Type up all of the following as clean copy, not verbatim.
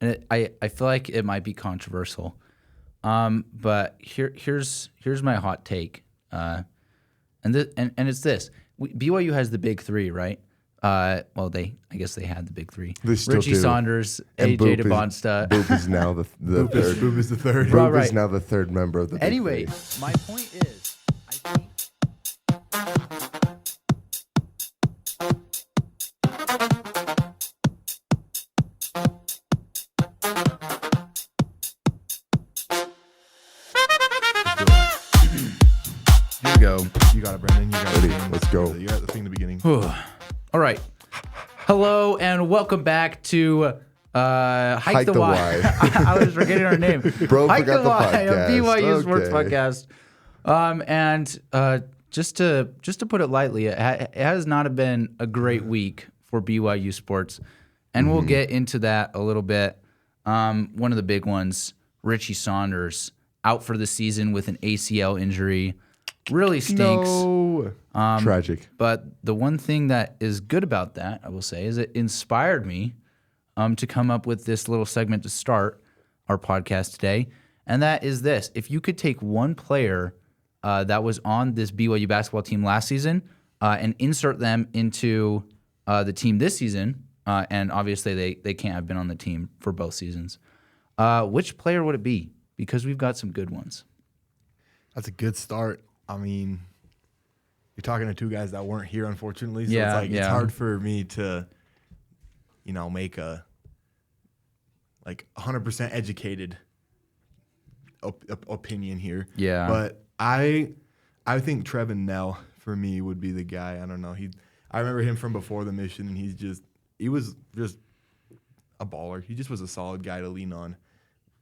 and I feel like it might be controversial. But here's my hot take. And it's this: BYU has the big three, right? I guess they had the big three. Richie Saunders, and AJ DeBonsta. Boop is now the third. Boop is the third. Boop is now the third member of the big Anyway, three. my point is, I think. Here we go. You got it, Brendan. You got Ready, it. let's go. You got the thing in the beginning. All right. Hello and welcome back to Hike the Y. I was forgetting our name. Bro, Hike forgot the Y, podcast. a BYU Sports Okay. Podcast. Just to put it lightly, it has not been a great week for BYU sports, and we'll get into that a little bit. One of the big ones, Richie Saunders, out for the season with an ACL injury. Really stinks. No. Tragic. But the one thing that is good about that, I will say, is it inspired me to come up with this little segment to start our podcast today. And that is this. If you could take one player that was on this BYU basketball team last season and insert them into the team this season, and obviously they can't have been on the team for both seasons, which player would it be? Because we've got some good ones. That's a good start. I mean, you're talking to two guys that weren't here, unfortunately. So Yeah, it's hard for me to, make a 100% educated opinion here. Yeah. But I think Trevin Nell for me would be the guy. I don't know. I remember him from before the mission, and he was just a baller. He just was a solid guy to lean on,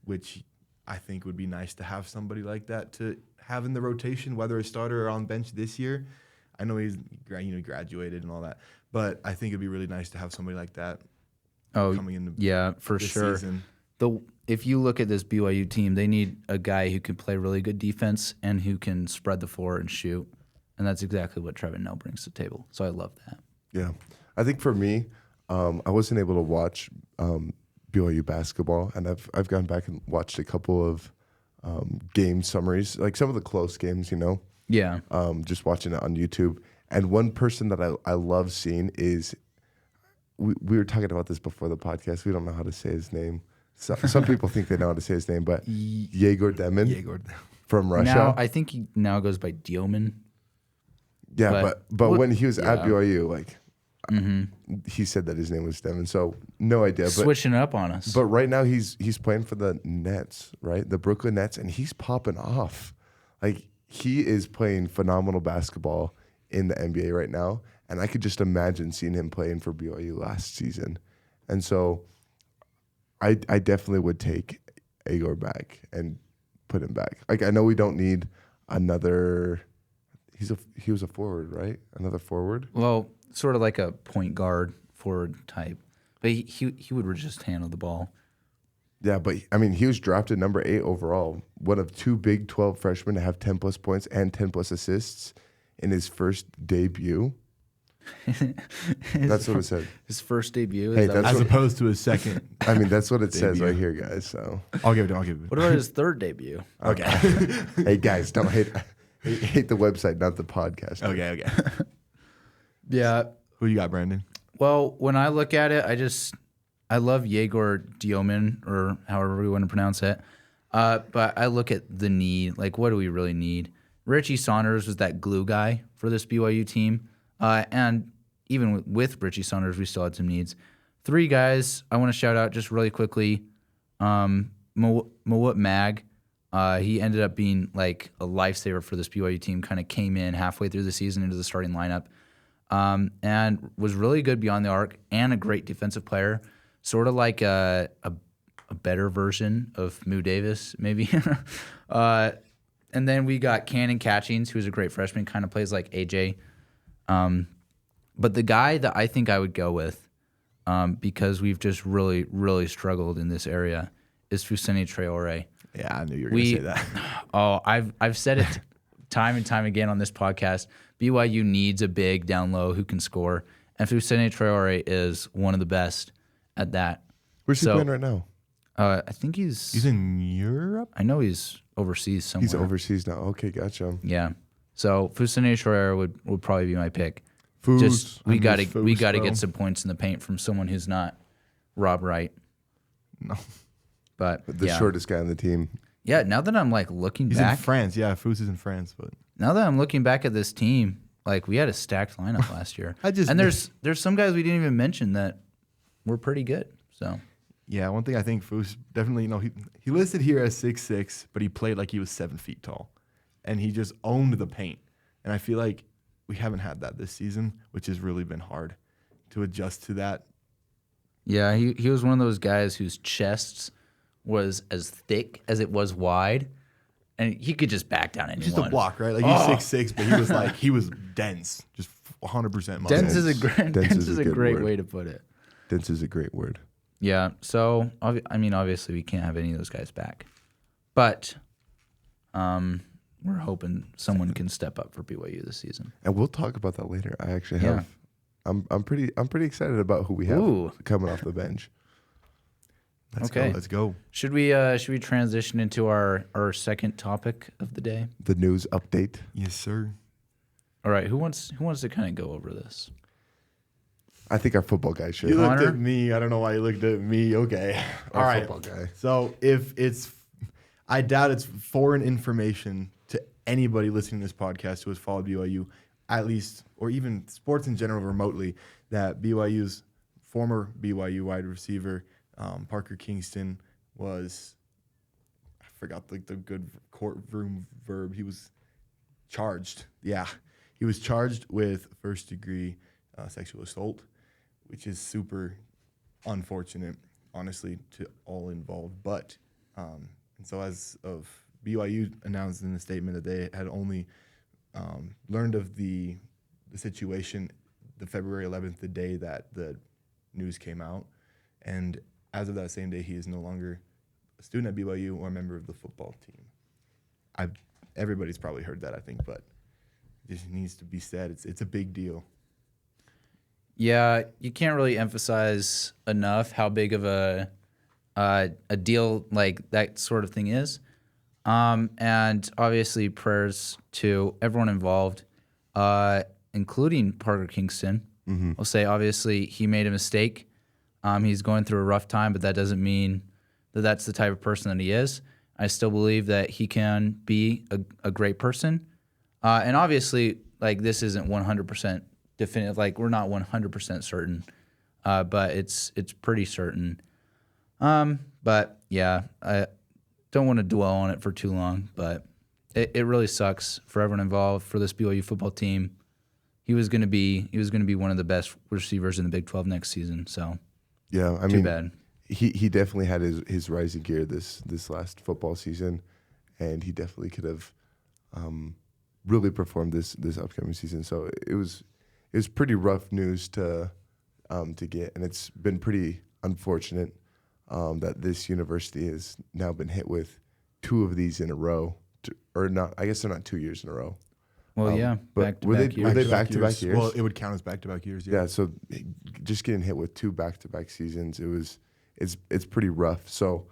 which I think would be nice to have somebody like that to have in the rotation, whether a starter or on bench this year. I know he's graduated and all that, but I think it'd be really nice to have somebody like that coming in. For sure. Season. If you look at this BYU team, they need a guy who can play really good defense and who can spread the floor and shoot, and that's exactly what Trevin Nell brings to the table. So I love that. Yeah. I think for me, I wasn't able to watch BYU basketball, and I've gone back and watched a couple of game summaries, like some of the close games, Yeah. just watching it on YouTube. And one person that I love seeing is, we were talking about this before the podcast. We don't know how to say his name. Some people think they know how to say his name, but Yegor Demin from Russia. Now, I think he now goes by Dioman. Yeah, but when he was at BYU, he said that his name was Devin. So no idea. But Switching it up on us. But right now he's playing for the Nets, right? The Brooklyn Nets, and he's popping off. Like, he is playing phenomenal basketball in the NBA right now, and I could just imagine seeing him playing for BYU last season. And so I definitely would take Igor back and put him back. Like, I know we don't need another. He was a forward, right? Another forward. Well, sort of like a point guard forward type, but he would just handle the ball. Yeah, but I mean, he was drafted number 8 overall, one of 2 Big 12 freshmen to have 10 plus points and 10 plus assists in his first debut. That's what it said. His first debut. Hey, Is that that's As opposed to his second. I mean, that's what it says Debut. right here, guys. So, I'll give it. what about his third debut? Okay. hey, guys, don't hate the website, not the podcast. Okay. Yeah. Who you got, Brandon? Well, when I look at it, I love Yegor Dioman, or however we want to pronounce it. But I look at the need. Like, what do we really need? Richie Saunders was that glue guy for this BYU team. And even with Richie Saunders, we still had some needs. 3 guys I want to shout out just really quickly. Mawut Mag. He ended up being like a lifesaver for this BYU team, kind of came in halfway through the season into the starting lineup, and was really good beyond the arc and a great defensive player, sort of like a better version of Moo Davis, maybe. And then we got Cannon Catchings, who's a great freshman, kind of plays like AJ. But the guy that I think I would go with, because we've just really, really struggled in this area, is Fousseyni Traore. Yeah, I knew you were going to say that. Oh, I've said it time and time again on this podcast. BYU needs a big down low who can score, and Fousseyni Traore is one of the best at that. Where's he playing right now? I think He's in Europe. I know he's overseas somewhere. He's overseas now. Okay, gotcha. Yeah. So Fusane Schroeder would probably be my pick. Foos. Just we I got miss to we Foos, got to bro. get some points in the paint from someone who's not Rob Wright. No, But The yeah. shortest guy on the team. Yeah, now that I'm like looking he's back, in France. Yeah, Foos is in France, but now that I'm looking back at this team, like we had a stacked lineup last year. And there's some guys we didn't even mention that were pretty good. So yeah, one thing I think Foos definitely, he listed here as 6'6", but he played like he was 7 feet tall, and he just owned the paint. And I feel like we haven't had that this season, which has really been hard to adjust to that. yeah, he was one of those guys whose chest was as thick as it was wide, and he could just back down anyone. Just a block, right? Like he's 6'6", but he was dense, just 100% muscle. Dense is a Dense is a good great word. way to put it. Dense is a great word. Yeah. So obviously we can't have any of those guys back, but we're hoping someone can step up for BYU this season. And we'll talk about that later. I actually Yeah. have. I'm pretty excited about who we have Ooh. coming off the bench. Let's go. Should we transition into our second topic of the day? The news update. Yes, sir. All right. Who wants to kind of go over this? I think our football guy should. You looked Connor? at me. I don't know why you looked at me. Okay. Our All right. football guy. So I doubt it's foreign information to anybody listening to this podcast who has followed BYU, at least, or even sports in general remotely, that BYU's former BYU wide receiver, Parker Kingston, was, I forgot the good courtroom verb. He was charged. Yeah. He was charged with first-degree sexual assault, which is super unfortunate, honestly, to all involved. But, and so as of BYU announced in a statement that they had only learned of the situation the February 11th, the day that the news came out. And as of that same day, he is no longer a student at BYU or a member of the football team. Everybody's probably heard that, I think, but it just needs to be said. It's a big deal. Yeah, you can't really emphasize enough how big of a deal like that sort of thing is. And obviously prayers to everyone involved, including Parker Kingston. I'll say obviously he made a mistake. He's going through a rough time, but that doesn't mean that that's the type of person that he is. I still believe that he can be a great person. And obviously, like, this isn't 100% definitive. Like, we're not 100% certain, but it's pretty certain. But yeah, I don't want to dwell on it for too long, but it really sucks for everyone involved, for this BYU football team. He was going to be one of the best receivers in the Big 12 next season. So Yeah, I too mean, bad. he definitely had his rising gear this last football season, and he definitely could have really performed this upcoming season. So it was pretty rough news to get, and it's been pretty unfortunate that this university has now been hit with two of these in a row, or not. I guess they're not 2 years in a row. Well, yeah, but back-to-back were years. they back-to-back years? Well, it would count as back-to-back years. Yeah, so just getting hit with two back-to-back seasons, it's pretty rough. So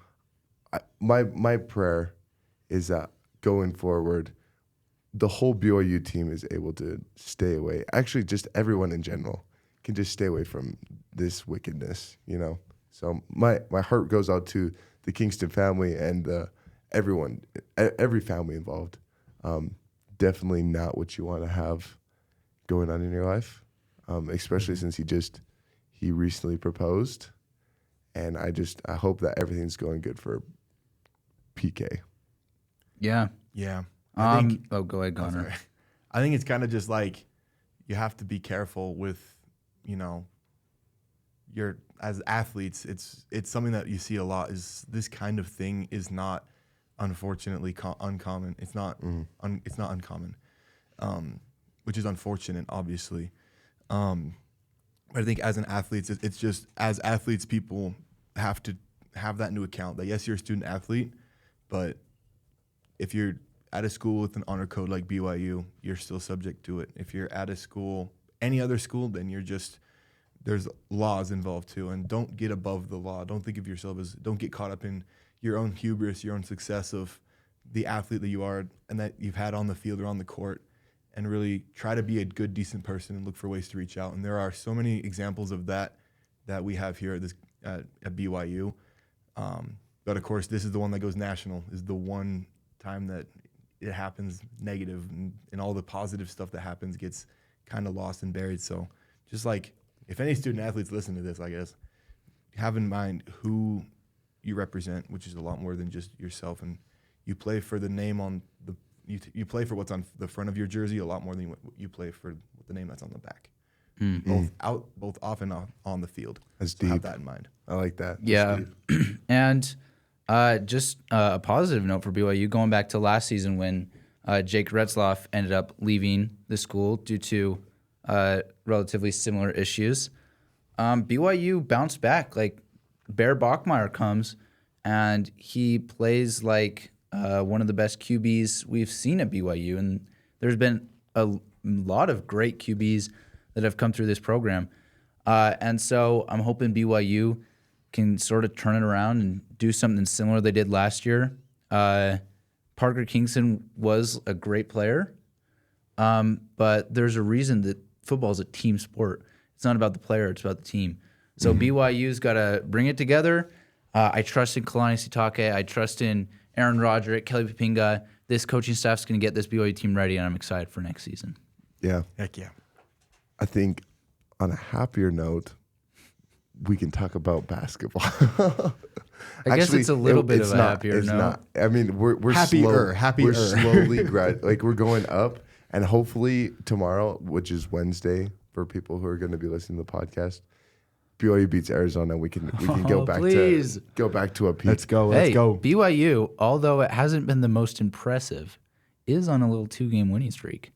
my prayer is that going forward, the whole BYU team is able to stay away. Actually, just everyone in general can just stay away from this wickedness, you know? So my heart goes out to the Kingston family and everyone, every family involved. Definitely not what you want to have going on in your life, especially since he recently proposed. And I hope that everything's going good for PK. Yeah. Yeah. Go ahead, Oh, Connor. sorry. I think it's kind of just like you have to be careful with, as athletes, it's something that you see a lot, is this kind of thing is not unfortunately uncommon. It's not it's not uncommon, which is unfortunate, obviously. But I think as an athlete, it's just, as athletes, people have to have that new account that, yes, you're a student athlete, but if you're at a school with an honor code like BYU, you're still subject to it. If you're at a school, any other school, then you're just there's laws involved too, and don't get above the law. Don't think of yourself as, don't get caught up in your own hubris, your own success of the athlete that you are and that you've had on the field or on the court, and really try to be a good, decent person and look for ways to reach out. And there are so many examples of that we have here at BYU. But of course, this is the one that goes national, is the one time that it happens negative, and all the positive stuff that happens gets kind of lost and buried. So just like, if any student athletes listen to this, I guess, have in mind who you represent, which is a lot more than just yourself. And you play for the name on the, you play for what's on the front of your jersey a lot more than what you play for the name that's on the back. Both off and on the field. That's so deep. have that in mind. I like that. Yeah. And just a positive note for BYU, going back to last season when Jake Retzloff ended up leaving the school due to relatively similar issues. BYU bounced back. Like, Bear Bachmeier comes and he plays like one of the best QBs we've seen at BYU. And there's been a lot of great QBs that have come through this program. And so I'm hoping BYU can sort of turn it around and do something similar they did last year. Parker Kingston was a great player, but there's a reason that football is a team sport. It's not about the player, it's about the team. So BYU's got to bring it together. I trust in Kalani Sitake. I trust in Aaron Roderick, Kelly Papinga. This coaching staff's going to get this BYU team ready, and I'm excited for next season. Yeah. Heck yeah. I think on a happier note, we can talk about basketball. I guess it's a little bit of a happier note. Not. I mean, we're Happier. We're slowly like we're going up, and hopefully tomorrow, which is Wednesday for people who are going to be listening to the podcast, BYU beats Arizona. We can go back to a peak. Let's go. Hey, BYU, although it hasn't been the most impressive, is on a little 2-game winning streak.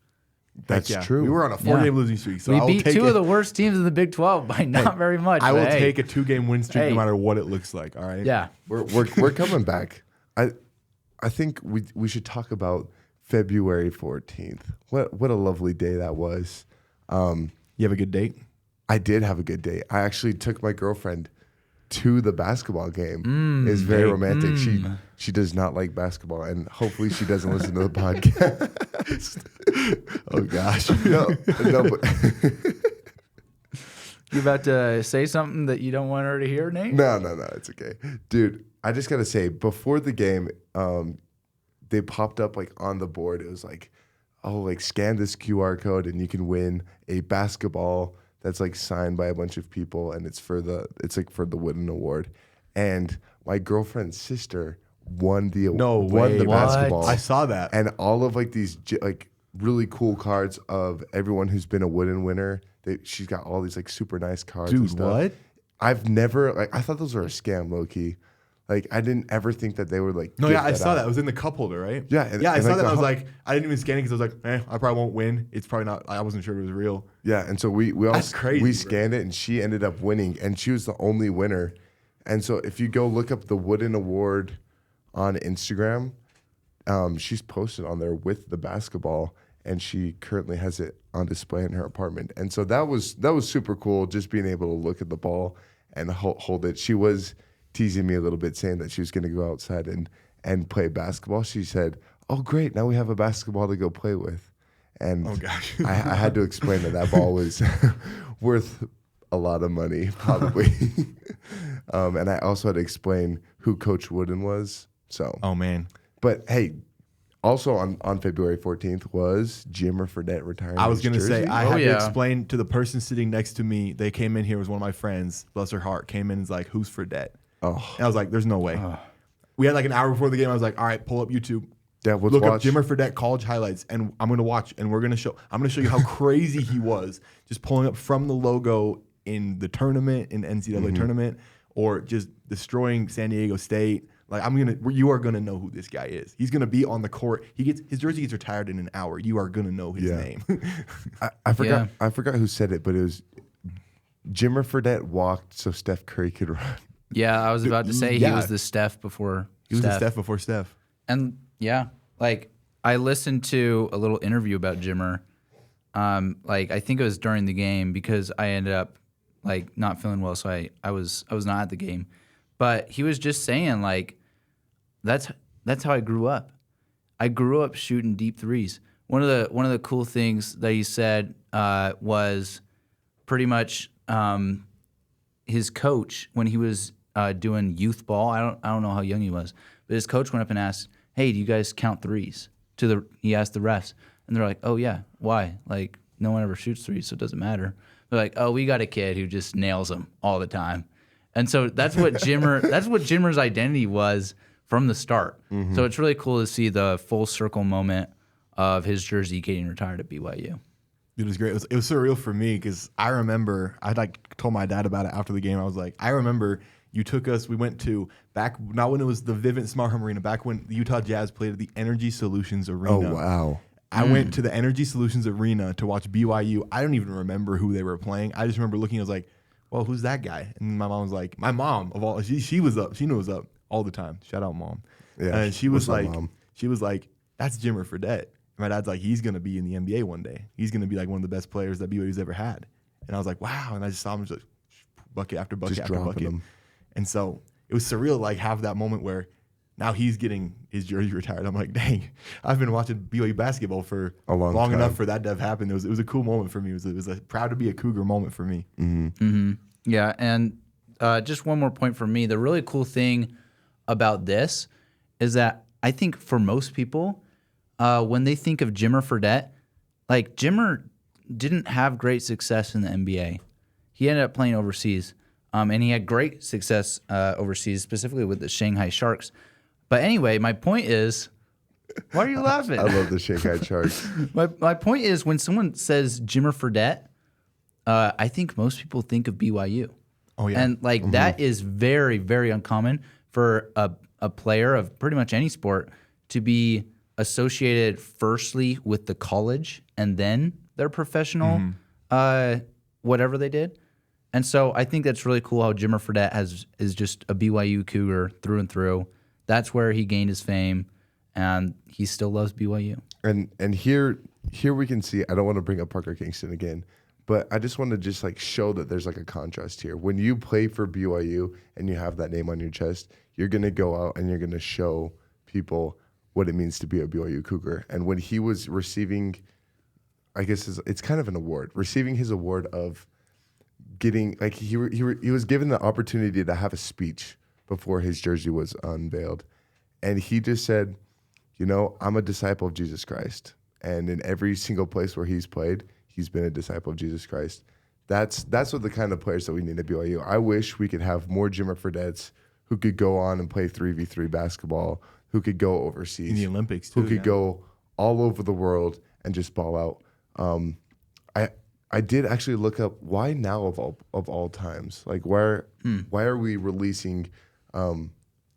That's true. We were on a 4-game losing streak, so we I will beat take two of the worst teams in the Big 12 by not very much. I will take a 2-game win streak Hey. no matter what it looks like. All right. Yeah. We're coming back. I think we should talk about February 14th. What a lovely day that was. You have a good date? I did have a good day. I actually took my girlfriend to the basketball game. It's very romantic. She does not like basketball, and hopefully she doesn't listen to the podcast. Oh gosh. No, but You about to say something that you don't want her to hear, Nate? no, it's okay, dude. I just gotta say, before the game, they popped up like on the board. It was like, oh, like scan this QR code and you can win a basketball that's like signed by a bunch of people, and it's like for the Wooden Award. And my girlfriend's sister won the basketball. I saw that. And all of like these like really cool cards of everyone who's been a Wooden winner. She's got all these like super nice cards. Dude, and stuff. what? I've never I thought those were a scam, low key. Like, I didn't ever think that they were like. No, yeah, I saw that. It was in the cup holder, right? Yeah, I saw that. I was like, I didn't even scan it because I was like, I probably won't win. It's probably not. I wasn't sure it was real. Yeah, and so we all That's crazy, we bro. scanned it, and she ended up winning, and she was the only winner. And so if you go look up the Wooden Award on Instagram, she's posted on there with the basketball, and she currently has it on display in her apartment. And so that was super cool, just being able to look at the ball and hold it. She was teasing me a little bit, saying that she was going to go outside and play basketball. She said, "Oh, great, now we have a basketball to go play with." And Oh gosh. I had to explain that ball was worth a lot of money, probably. And I also had to explain who Coach Wooden was. So, Oh man. but hey, also on February 14th was Jimmer Fredette retiring. I was his gonna say jersey. I had to yeah. explain to the person sitting next to me. They came in here, was one of my friends, bless her heart, came in and was like, "Who's Fredette?" Oh, And I was like, "There's no way." We had like an hour before the game. I was like, "All right, pull up YouTube, yeah, let's look watch. up Jimmer Fredette college highlights, and I'm gonna watch, and I'm gonna show you how crazy he was, just pulling up from the logo in the tournament, in the NCAA tournament, or just destroying San Diego State. Like you are gonna know who this guy is. He's gonna be on the court. His jersey gets retired in an hour. You are gonna know his name. I forgot who said it, but it was Jimmer Fredette walked so Steph Curry could run. Yeah, I was about to say he Yeah. was the Steph before He was Steph. a Steph before Steph. And yeah, like I listened to a little interview about Jimmer. Like I think it was during the game because I ended up like not feeling well, so I was not at the game. But he was just saying like that's how I grew up. I grew up shooting deep threes. One of the cool things that he said was pretty much his coach when he was doing youth ball. I don't know how young he was, but his coach went up and asked, "Hey, do you guys count threes?" He asked the refs, and they're like, "Oh yeah, why? Like no one ever shoots threes, so it doesn't matter." They're like, "Oh, we got a kid who just nails them all the time," and so that's what Jimmer's identity was from the start. Mm-hmm. So it's really cool to see the full circle moment of his jersey getting retired at BYU. It was great. It was surreal for me because I remember I like told my dad about it after the game. I was like, I remember you took us. We went to back not when it was the Vivint Smart Home Arena, back when the Utah Jazz played at the Energy Solutions Arena. Oh wow! I went to the Energy Solutions Arena to watch BYU. I don't even remember who they were playing. I just remember looking. I was like, well, who's that guy? And my mom was like, my mom of all. She was up. She knew it was up all the time. Shout out, mom. Yeah, and she was like, Mom? she was like, that's Jimmer Fredette. My dad's like, he's going to be in the NBA one day. He's going to be like one of the best players that BYU's ever had. And I was like, wow. And I just saw him just bucket after bucket Just after dropping bucket. them. And so it was surreal, like have that moment where now he's getting his jersey retired. I'm like, dang, I've been watching BYU basketball for A long long time. enough for that to have happened. It was a cool moment for me. It was a proud to be a Cougar moment for me. Mm-hmm. Yeah, and just one more point for me. The really cool thing about this is that I think for most people, when they think of Jimmer Fredette, like Jimmer didn't have great success in the NBA. He ended up playing overseas, and he had great success overseas, specifically with the Shanghai Sharks. But anyway, my point is, why are you laughing? I love the Shanghai Sharks. My point is, when someone says Jimmer Fredette, I think most people think of BYU. Oh yeah. And like that is very, very uncommon for a player of pretty much any sport to be associated firstly with the college and then their professional whatever they did. And so I think that's really cool how Jimmer Fredette is just a BYU Cougar through and through. That's where he gained his fame, and he still loves BYU. And here we can see, I don't want to bring up Parker Kingston again, but I just want to just like show that there's like a contrast here. When you play for BYU and you have that name on your chest, you're going to go out and you're going to show people what it means to be a BYU Cougar. And when he was receiving, I guess it's kind of an award, receiving his award of getting, like he was given the opportunity to have a speech before his jersey was unveiled. And he just said, you know, I'm a disciple of Jesus Christ. And in every single place where he's played, he's been a disciple of Jesus Christ. That's what the kind of players that we need at BYU. I wish we could have more Jimmer Fredettes who could go on and play 3v3 basketball, who could go overseas. In the Olympics, too. Who could go all over the world and just ball out. I did actually look up why now of all times. Like why are we releasing, or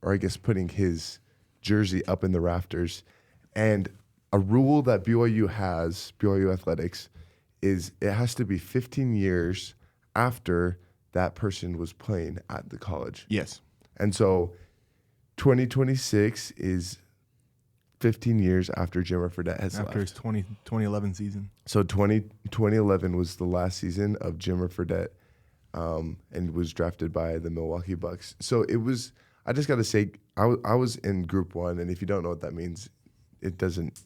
I guess putting his jersey up in the rafters? And a rule that BYU Athletics, is it has to be 15 years after that person was playing at the college. Yes. And so 2026 is 15 years after Jimmer Fredette has left. After his 2011 season. So 2011 was the last season of Jimmer Fredette, and was drafted by the Milwaukee Bucks. So it was, I just got to say, I was in Group 1, and if you don't know what that means, it doesn't,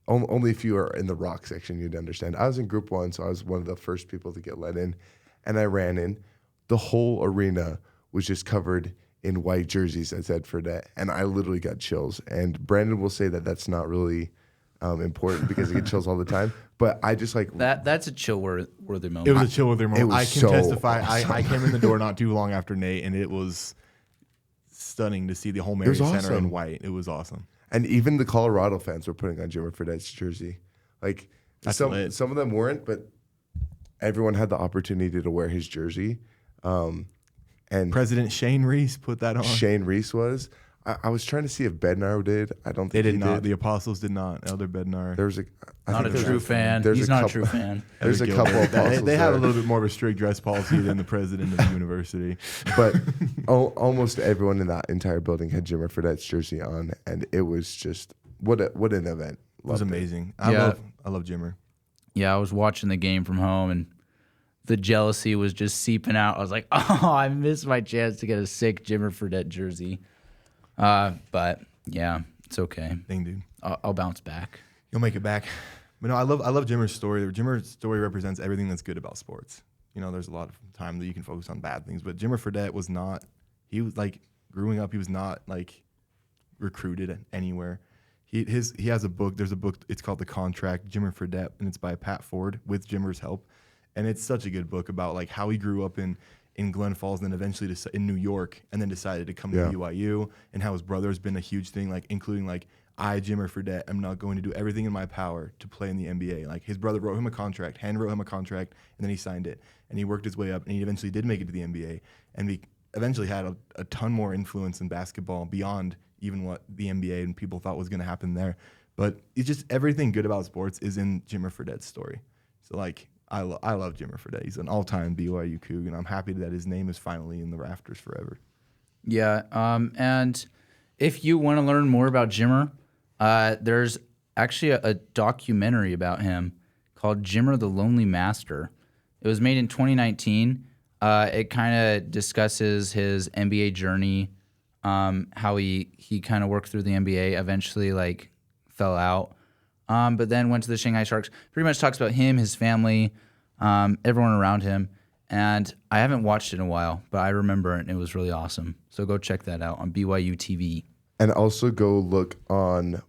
only if you are in the rock section you'd understand. I was in Group 1, so I was one of the first people to get let in, and I ran in. The whole arena was just covered in white jerseys that said Fredette, and I literally got chills. And Brandon will say that that's not really important because I get chills all the time, but I just like that's a chill-worthy moment. It was a chill-worthy moment. I can so testify. awesome. I came in the door not too long after Nate, and it was stunning to see the whole Marriott Center awesome. in white. It was awesome. And even the Colorado fans were putting on Jimmer Fredette's jersey. Like some of them weren't, but everyone had the opportunity to wear his jersey. And President Shane Reese put that on. Shane Reese was. I was trying to see if Bednar did. I don't think They did he not. did. The Apostles did not. Elder Bednar. There was Not a true fan. There's He's not a true fan. There's a Gilbert. couple of apostles They have a there. little bit more of a strict dress policy than the president of the university. But almost everyone in that entire building had Jimmer Fredette's jersey on, and it was just what an event. It was Loved amazing. Yeah. I love Jimmer. Yeah, I was watching the game from home, and the jealousy was just seeping out. I was like, oh, I missed my chance to get a sick Jimmer Fredette jersey. But yeah, it's okay. Thing, dude. I'll bounce back. You'll make it back. But no, I love Jimmer's story. Jimmer's story represents everything that's good about sports. You know, there's a lot of time that you can focus on bad things, but Jimmer Fredette was not. He was like growing up. He was not like recruited anywhere. He has a book. There's a book. It's called The Contract, Jimmer Fredette, and it's by Pat Ford with Jimmer's help. And it's such a good book about like how he grew up in Glen Falls, and then eventually in New York, and then decided to come to BYU, and how his brother's been a huge thing, like including like Jimmer Fredette, am not going to do everything in my power to play in the NBA. Like his brother wrote him a contract, handwrote him a contract, and then he signed it, and he worked his way up, and he eventually did make it to the NBA, and we eventually had a ton more influence in basketball beyond even what the NBA and people thought was going to happen there. But it's just everything good about sports is in Jimmer Fredette's story. So like. I love Jimmer Fredette. He's an all-time BYU Coug, and I'm happy that his name is finally in the rafters forever. Yeah, and if you want to learn more about Jimmer, there's actually a documentary about him called Jimmer the Lonely Master. It was made in 2019. It kind of discusses his NBA journey, how he kind of worked through the NBA, eventually like fell out. But then went to the Shanghai Sharks. Pretty much talks about him, his family, everyone around him. And I haven't watched it in a while, but I remember it, and it was really awesome. So go check that out on BYU TV. And also go look on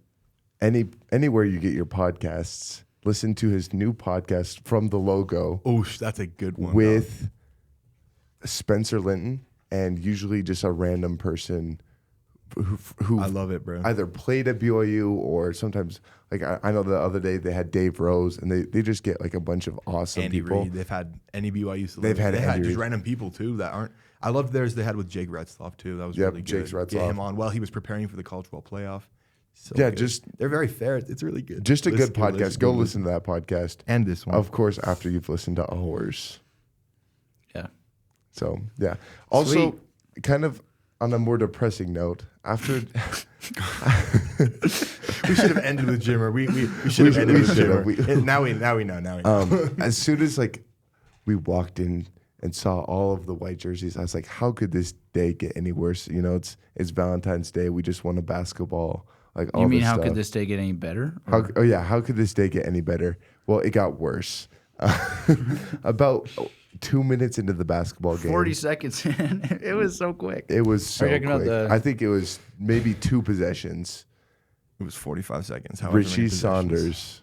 anywhere you get your podcasts. Listen to his new podcast, From the Logo. Oh, that's a good one. With Spencer Linton, and usually just a random person who I love it, bro. Either played at BYU or sometimes, like I know the other day they had Dave Rose, and they just get like a bunch of awesome Andy people. Reid, they've had any BYU celebrities. They've had just Reid. random people too that aren't. I loved theirs they had with Jake Retzloff too. That was really good. Jake Retzloff. Get him on while he was preparing for the college football playoff. So Yeah, good. just- they're very fair. It's really good. Just a good Listen- podcast. Go listen to that podcast. And this one. Of course, after you've listened to ours. Yeah. So, yeah. Also, Sweet. kind of on a more depressing note, after We should have ended with Jimmer. We should have ended with should have. Jimmer. Now we know. as soon as like we walked in and saw all of the white jerseys, I was like, how could this day get any worse? You know, it's Valentine's Day. We just won a basketball. Like all You mean this how stuff. could this day get any better? How could this day get any better? Well, it got worse. About 2 minutes into the basketball game, 40 seconds in. It was so quick. it was so Are you talking quick. about the- I think it was maybe 2 possessions. It was 45 seconds. however many Richie possessions. Saunders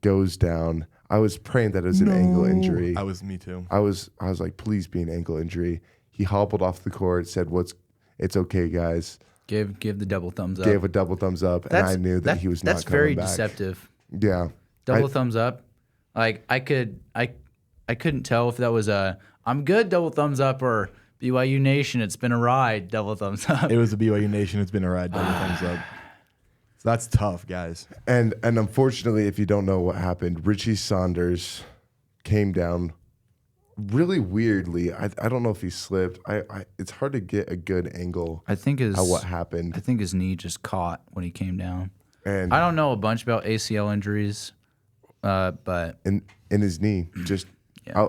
goes down. I was praying that it was an ankle injury. Me too. I was like, please be an ankle injury. He hobbled off the court, said, it's okay, guys. Give the double thumbs up. Gave a double thumbs up, and I knew that he was not That's coming very back. deceptive. Yeah. Double thumbs up. Like I couldn't tell if that was a I'm good double thumbs up or BYU Nation, it's been a ride double thumbs up. It was a BYU Nation. It's been a ride. Double thumbs up. So that's tough, guys. And unfortunately, if you don't know what happened, Richie Saunders came down really weirdly. I don't know if he slipped. It's hard to get a good angle I think at what happened. I think his knee just caught when he came down. And I don't know a bunch about ACL injuries, but in his knee, just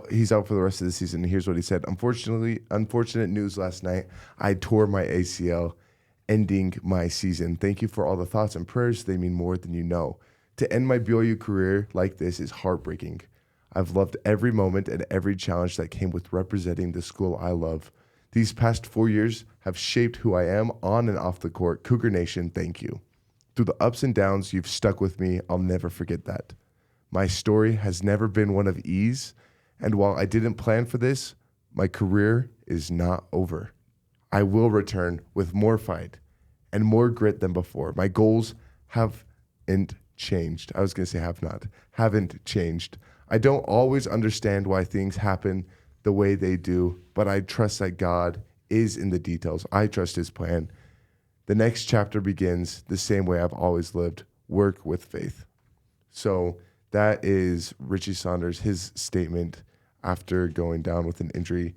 he's out for the rest of the season. Here's what he said: unfortunate news last night. I tore my ACL, ending my season. Thank you for all the thoughts and prayers. They mean more than you know. To end my BYU career like this is heartbreaking. I've loved every moment and every challenge that came with representing the school I love. These past 4 years have shaped who I am on and off the court. Cougar Nation, thank you. Through the ups and downs, you've stuck with me. I'll never forget that. My story has never been one of ease, and while I didn't plan for this, my career is not over. I will return with more fight and more grit than before. My goals haven't changed. I was going to say haven't changed. I don't always understand why things happen the way they do, but I trust that God is in the details. I trust his plan. The next chapter begins the same way I've always lived, work with faith. So that is Richie Saunders, his statement after going down with an injury.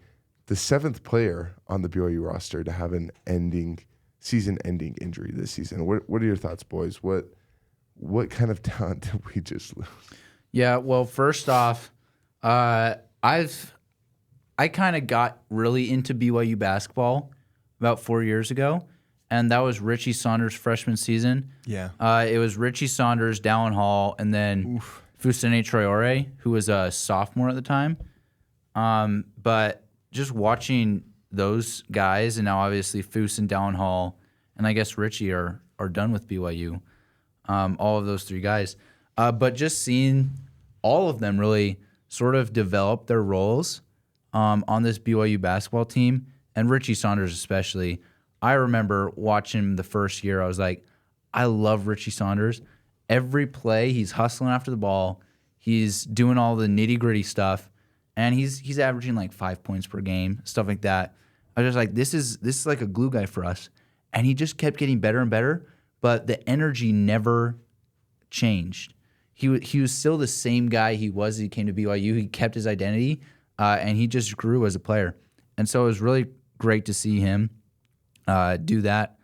The 7th player on the BYU roster to have an season-ending injury this season. What are your thoughts, boys? What kind of talent did we just lose? yeah, well, first off, I I kind of got really into BYU basketball about 4 years ago, and that was Richie Saunders' freshman season. Yeah. It was Richie Saunders, Dallin Hall, and then Fusene Traore, who was a sophomore at the time. But just watching those guys, and now obviously Fus and Dallin Hall, and I guess Richie are done with BYU. All of those three guys. But just seeing all of them really sort of develop their roles on this BYU basketball team, and Richie Saunders especially. I remember watching him the first year. I was like, I love Richie Saunders. Every play, he's hustling after the ball. He's doing all the nitty-gritty stuff, and he's averaging like 5 points per game, stuff like that. I was just like, this is like a glue guy for us. And he just kept getting better and better, but the energy never changed. He was still the same guy he was as he came to BYU. He kept his identity, and he just grew as a player. And so it was really great to see him do that.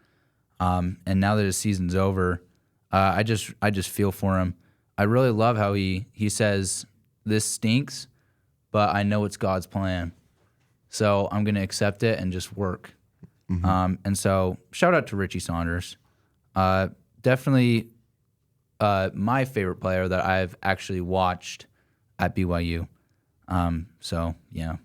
And now that his season's over, I just feel for him. I really love how he says, this stinks, but I know it's God's plan. So I'm going to accept it and just work. Mm-hmm. And so shout out to Richie Saunders. Definitely my favorite player that I've actually watched at BYU. So, yeah.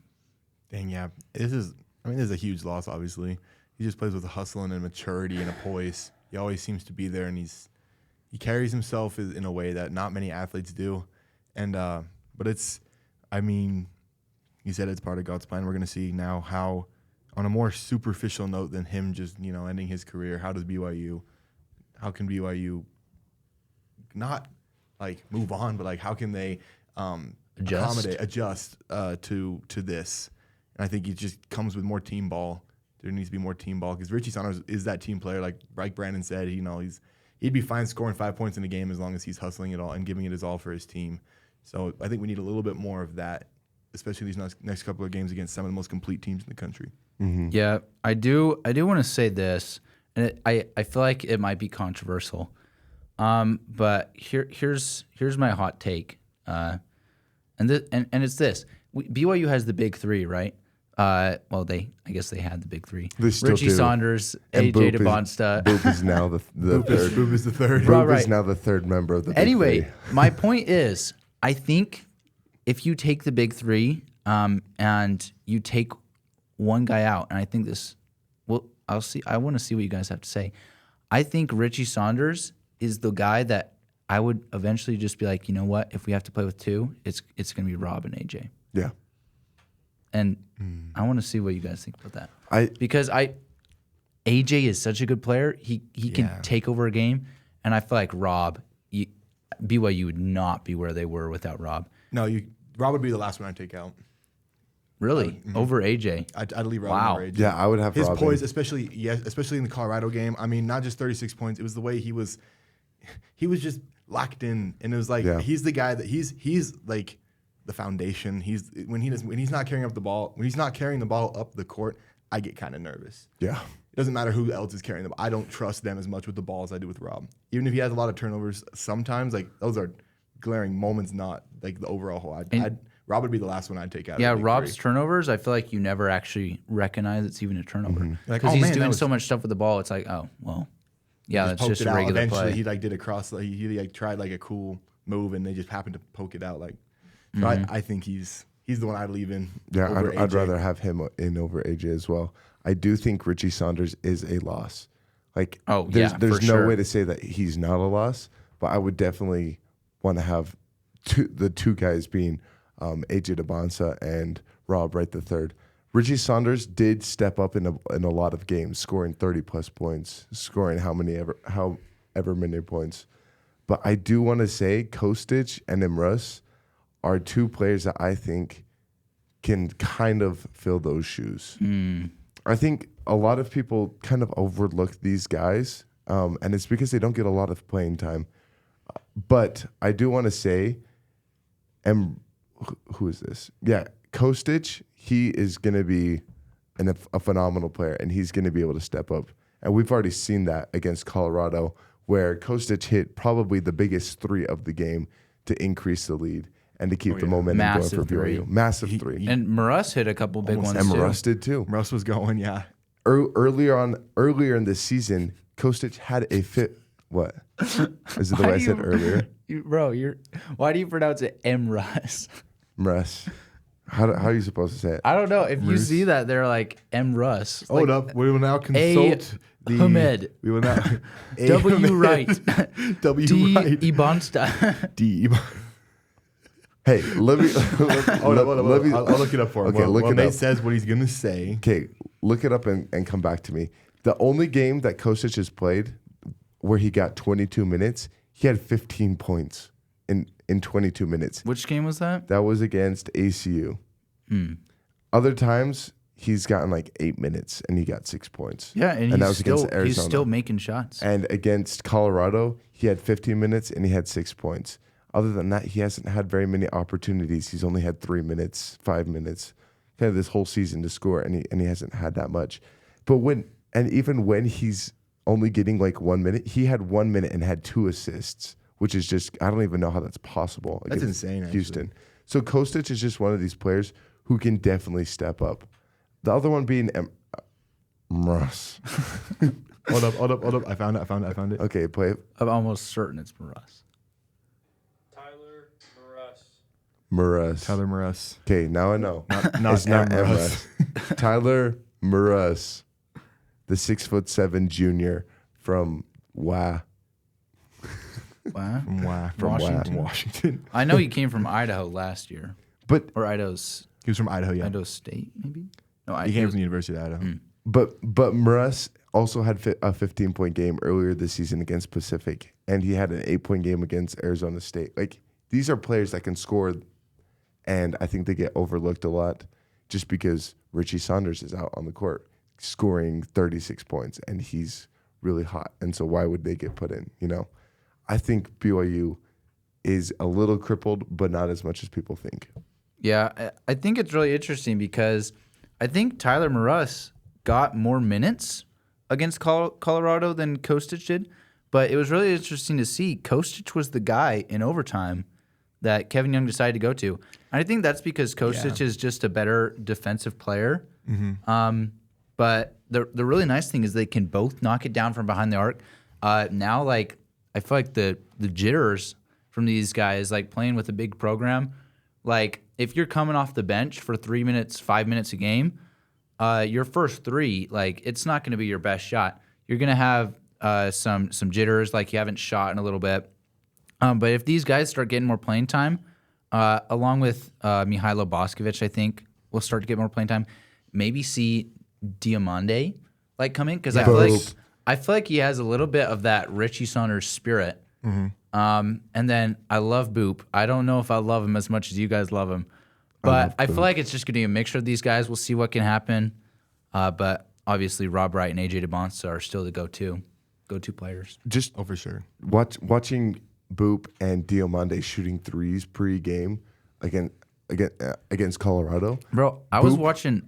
Dang, yeah. This is a huge loss, obviously. He just plays with a hustle and a maturity and a poise. He always seems to be there, and he carries himself in a way that not many athletes do. And but it's, he said it's part of God's plan. We're going to see now how, on a more superficial note than him just, ending his career, how can BYU not like move on, but like how can they adjust to this? And I think it just comes with more team ball. There needs to be more team ball because Richie Saunders is that team player. Like Brandon said, he'd be fine scoring 5 points in a game as long as he's hustling it all and giving it his all for his team. So I think we need a little bit more of that, especially these next couple of games against some of the most complete teams in the country. Mm-hmm. Yeah, I do want to say this, and I feel like it might be controversial, but here's my hot take, and it's this: BYU has the big three, right? I guess they had the big three: Richie Saunders, and AJ DeBonsta. Boop is now the third. Boop is the third. Boop is now the third member of the big three. My point is, I think if you take the big three, and you take one guy out, and I think this, I'll see. I want to see what you guys have to say. I think Richie Saunders is the guy that I would eventually just be like, you know what? If we have to play with two, it's going to be Rob and AJ. Yeah. And I want to see what you guys think about that. Because AJ is such a good player. He can take over a game, and I feel like Rob, BYU would not be where they were without Rob. No, Rob would be the last one I'd take out. Really? Over AJ? I'd leave Rob over AJ. Yeah, I would have his Rob poise, especially in the Colorado game. Not just 36 points. It was the way he was just locked in, and it was like he's the guy that he's like the foundation. When he's not carrying the ball up the court, I get kind of nervous. Yeah. It doesn't matter who else is carrying the ball. I don't trust them as much with the ball as I do with Rob. Even if he has a lot of turnovers, sometimes like those are glaring moments, not like the overall whole. Rob would be the last one I'd take out. Yeah, Rob's turnovers, I feel like you never actually recognize it's even a turnover. Mm-hmm. Because he's doing so much stuff with the ball, it's like, oh, well, yeah, that's just a regular Eventually, play. he did a cross. He tried like a cool move, and they just happened to poke it out. So I think he's the one I'd leave in. Yeah, over I'd AJ. rather have him in over AJ as well. I do think Richie Saunders is a loss. There's no way to say that he's not a loss, but I would definitely want to have the two guys being AJ DeBonsa and Rob Wright III. Richie Saunders did step up in a lot of games, scoring 30+ points, scoring however many points. But I do want to say Kostic and Imrus are two players that I think can kind of fill those shoes. I think a lot of people kind of overlook these guys, and it's because they don't get a lot of playing time. But I do want to say, who is this? Yeah, Kostic, he is going to be a phenomenal player, and he's going to be able to step up. And we've already seen that against Colorado, where Kostic hit probably the biggest three of the game to increase the lead. and to keep the momentum Massive going for BYU. three. Massive three. And Maruss hit a couple big ones And too. Russ did too. Russ was going, yeah. Earlier in this season, Kostic had a fit. What? Is it the way I said earlier? Why do you pronounce it M-Russ? Russ. How are you supposed to say it? I don't know. If you see that, they're like M-Russ. Hold up. We will now consult the... Hamed. We will now... W. Wright. W. D. Wright. Ibansta. D. Hey, let me... Hold up. I'll look it up for him. Okay, look it Nate up. says what he's going to say. Okay, look it up and come back to me. The only game that Kostic has played where he got 22 minutes, he had 15 points in 22 minutes. Which game was that? That was against ACU. Other times, he's gotten like 8 minutes and he got 6 points. Yeah, and that was against Arizona. he's still making shots. And against Colorado, he had 15 minutes and he had 6 points. Other than that, he hasn't had very many opportunities. He's only had 3 minutes, 5 minutes, kind of this whole season to score, and he hasn't had that much. But even when he's only getting like 1 minute, he had 1 minute and had 2 assists, which is just, I don't even know how that's possible. That's insane, Houston. So Kostic is just one of these players who can definitely step up. The other one being Russ. Hold up. I found it. Okay, play it. I'm almost certain it's Maruss. Murus. Tyler Murus. Okay, now I know. Not Emrus. Tyler Murus, the 6'7" junior from Wow. From Washington. I know he came from Idaho last year. But Or Idaho's He was from Idaho, yeah. Idaho State, maybe? No, He came from the University of Idaho. but Murus also had a 15-point game earlier this season against Pacific, and he had an 8-point game against Arizona State. Like, these are players that can score, and I think they get overlooked a lot just because Richie Saunders is out on the court scoring 36 points, and he's really hot. And so why would they get put in, you know? I think BYU is a little crippled, but not as much as people think. Yeah, I think it's really interesting because I think Tyler Maruss got more minutes against Colorado than Kostic did, but it was really interesting to see Kostic was the guy in overtime that Kevin Young decided to go to. And I think that's because Kostic is just a better defensive player. But the really nice thing is they can both knock it down from behind the arc. Now, like, I feel like the jitters from these guys, like playing with a big program, like if you're coming off the bench for 3 minutes, 5 minutes a game, your first three, like it's not going to be your best shot. You're going to have some jitters, like you haven't shot in a little bit. But if these guys start getting more playing time, along with Mihailo Boskovic, I think will start to get more playing time. Maybe see Diamande like come in because I feel like he has a little bit of that Richie Saunders spirit. And then I love Boop. I don't know if I love him as much as you guys love him, but I feel like it's just going to be a mixture of these guys. We'll see what can happen. But obviously, Rob Wright and AJ DeBonsa are still the go-to players. Just for sure. Watching Boop and Diamande shooting threes pre-game against Colorado. Bro, I was watching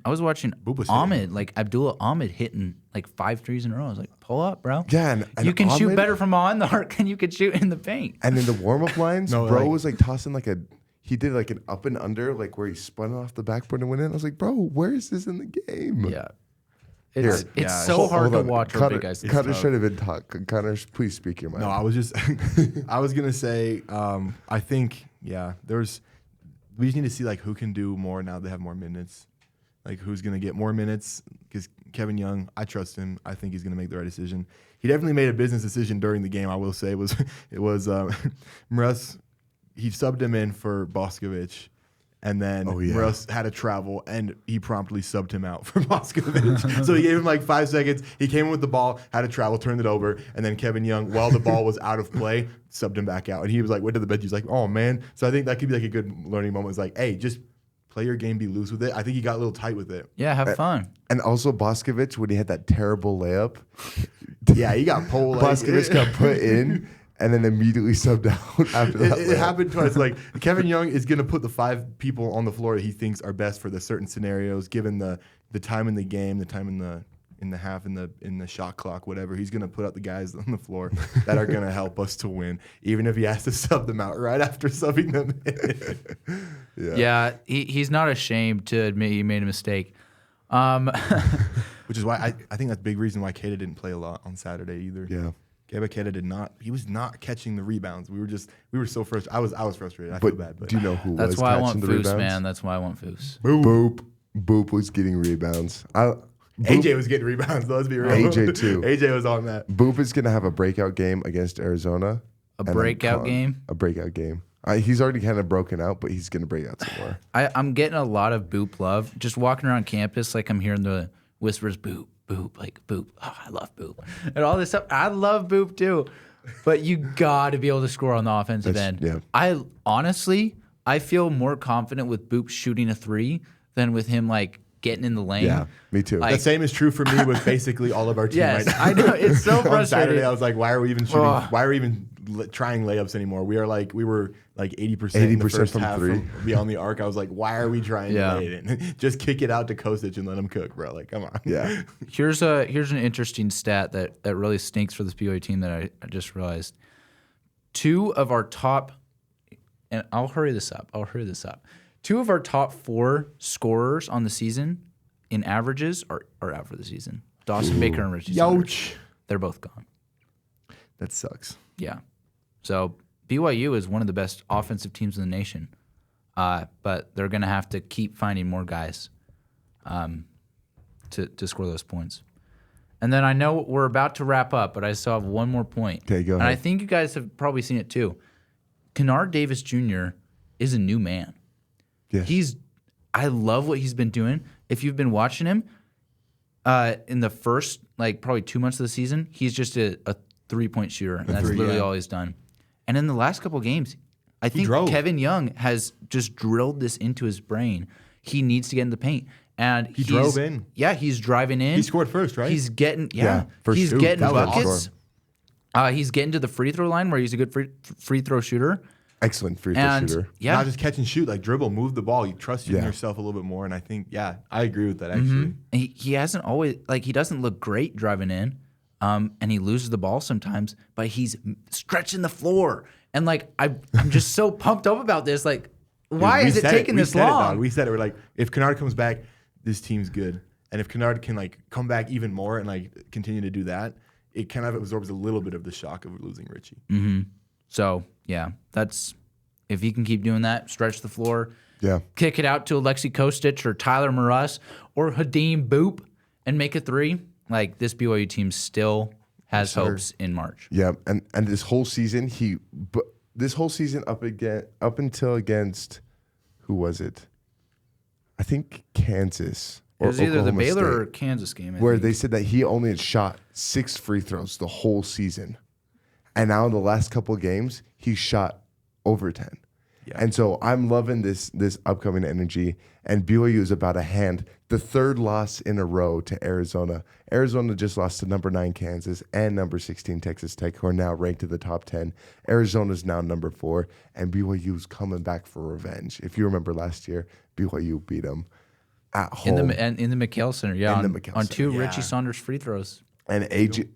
Ahmed, like Abdullah Ahmed hitting like 5 threes in a row. I was like, pull up, bro. Yeah, and you can shoot Ahmed, better from behind the arc than you could shoot in the paint. And in the warm-up lines, No, bro like- was like tossing he did like an up and under, like where he spun off the backboard and went in. I was like, bro, where is this in the game? Yeah. It's Here. so hard to on. watch our big guys. Connor should have been talking. Connor, please speak your mind. No, I was just, I was gonna say, I think, we just need to see like who can do more now they have more minutes, like who's gonna get more minutes. Because Kevin Young, I trust him. I think he's gonna make the right decision. He definitely made a business decision during the game. I will say it was Mruz. He subbed him in for Boskovic. And then Mruz had to travel, and he promptly subbed him out for Boskovic. So he gave him like 5 seconds. He came in with the ball, had to travel, turned it over, and then Kevin Young, while the ball was out of play, subbed him back out. And he was like, went to the bench. He's like, oh, man. So I think that could be like a good learning moment. It's like, hey, just play your game, be loose with it. I think he got a little tight with it. Yeah, have fun. And also Boskovic, when he had that terrible layup. Yeah, he got pulled. Boskovic got put in. And then immediately subbed out after that. It happened twice. Like Kevin Young is going to put the 5 people on the floor that he thinks are best for the certain scenarios, given the time in the game, the time in the in the half, in the shot clock, whatever. He's gonna put out the guys on the floor that are gonna help us to win, even if he has to sub them out right after subbing them in. Yeah, he's not ashamed to admit he made a mistake. Which is why I think that's a big reason why Keita didn't play a lot on Saturday either. Yeah. Keba Keita did not. He was not catching the rebounds. We were so frustrated. I was frustrated. I But feel bad. But do you know who That's was why I catching want the Foos, rebounds? man. That's why I want Foos. Boop was getting rebounds. AJ was getting rebounds. Let's be real. AJ too. AJ was on that. Boop is going to have a breakout game against Arizona. A breakout game? A breakout game. He's already kind of broken out, but he's going to break out some more. I'm getting a lot of Boop love. Just walking around campus, like I'm hearing the whispers, Boop, Boop, like Boop. Oh, I love Boop. And all this stuff. I love Boop too. But you got to be able to score on the offensive end. Yeah. I feel more confident with Boop shooting a 3 than with him like getting in the lane. Yeah, me too. Like- The same is true for me with basically all of our team Yes, right now. I know. It's so On frustrating. Saturday, I was like, why are we even shooting? Ugh. Why are we even trying layups anymore? We were like 80% in the 80% first from half three. from beyond the arc. I was like, why are we trying Yeah. to lay it in? Just kick it out to Kostic and let him cook, bro. Like, come on. Yeah. Here's an interesting stat that really stinks for this BYU team that I just realized. 2 of our top, and I'll hurry this up. 2 of our top 4 scorers on the season in averages are out for the season. Dawson Baker and Richie Saunders. Youch. They're both gone. That sucks. Yeah. So BYU is one of the best offensive teams in the nation, but they're going to have to keep finding more guys to score those points. And then I know we're about to wrap up, but I still have one more point. Okay, go And I ahead. think you guys have probably seen it too. Kennard Davis Jr. is a new man. Yes. I love what he's been doing. If you've been watching him, in the first probably 2 months of the season, he's just a 3-point shooter. And that's literally all he's done. And in the last couple games, I think drove. Kevin Young has just drilled this into his brain. He needs to get in the paint. And he drove in. Yeah, he's driving in. He scored first, right? He's getting first he's two. getting That was buckets. He's getting to the free throw line where he's a good free throw shooter. Excellent free throw And shooter. yeah, Not just catch and shoot, like dribble, move the ball. You trust in Yeah. yourself a little bit more. And I think, I agree with that actually. he hasn't always he doesn't look great driving in, and he loses the ball sometimes, but he's stretching the floor, and I'm just so pumped up about this. Like, why We is it said taking We this said it, long? dog. We said it. We're like, if Kennard comes back, this team's good. And if Kennard can come back even more and continue to do that, it kind of absorbs a little bit of the shock of losing Richie. So yeah, that's if he can keep doing that, stretch the floor, Yeah. kick it out to Alexi Kostic or Tyler Moroz or Hadim Boop and make a 3. Like, this BYU team still has hopes in March. Yeah. And this whole season, up until against, who was it? I think Kansas. It was either the Oklahoma Baylor State, or Kansas game. I where think. they said that he only had shot 6 free throws the whole season. And now in the last couple of games, he shot over 10. Yeah. And so I'm loving this upcoming energy. And BYU is about to hand the 3rd loss in a row to Arizona. Arizona just lost to number 9 Kansas and number 16 Texas Tech, who are now ranked in the top 10. Arizona's now number 4, and BYU's coming back for revenge. If you remember last year, BYU beat them at home. in the McHale Center, In the McHale on Center, 2 yeah. Richie Saunders free throws. And AJ.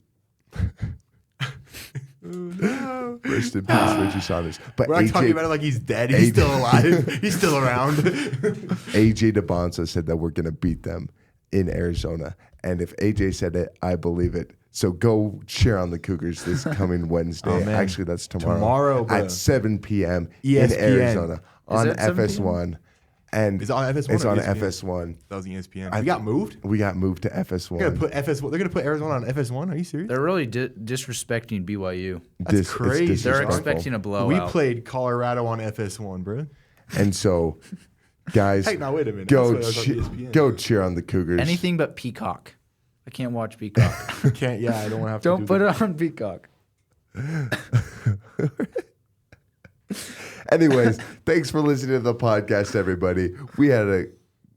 Rest in peace, Richie Saunders. But We're not AJ, talking about it like he's dead. He's still alive. He's still around. AJ DeBonza said that we're going to beat them in Arizona. And if AJ said it, I believe it. So go cheer on the Cougars this coming Wednesday. Oh, man. Actually, that's tomorrow. Tomorrow, bro. at 7 p.m. ESPN. in Arizona on it 7 p.m.? FS1. And Is it on FS1 It's or on ESPN? FS1. That was ESPN. We got moved? We got moved to FS1. They're gonna put Arizona on FS1? Are you serious? They're really disrespecting BYU. That's crazy. It's They're disrespectful. expecting a blowout. We played Colorado on FS1, bro. And so, guys, Hey, now wait a minute. go, That's what I was on ESPN. go cheer on the Cougars. Anything but Peacock. I can't watch Peacock. Can't. Yeah, I don't want to have Don't to. put it on Peacock. Anyways, thanks for listening to the podcast, everybody. We had a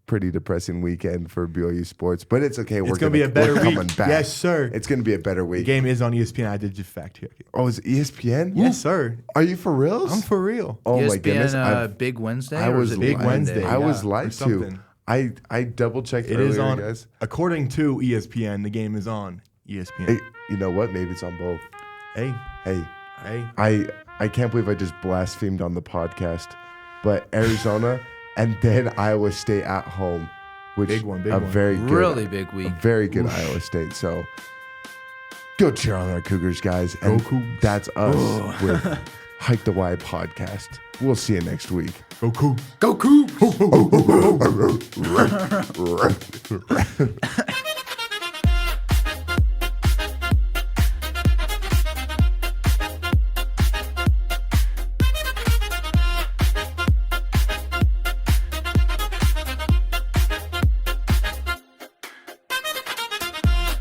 pretty depressing weekend for BYU sports, but it's okay. It's gonna be a better we're week. coming back. Yes, sir. It's gonna be a better The week. game is on ESPN. I did just fact check it. Oh, is it ESPN? Yes, sir. Are you for reals? I'm for real. Oh ESPN, my goodness! Big Wednesday. I or was is it Big Monday? Wednesday. I was yeah, lied or to. something. I double checked It earlier, is on. guys. According to ESPN, the game is on ESPN. Hey, you know what? Maybe it's on both. Hey, Hey, I can't believe I just blasphemed on the podcast, but Arizona and then Iowa State at home, which Big one. very good, Really big week. a very good Iowa State. So go cheer on our Cougars, guys. And Cougs. that's us with Hike the Y podcast. We'll see you next week. Go Cougs. Go Cougs!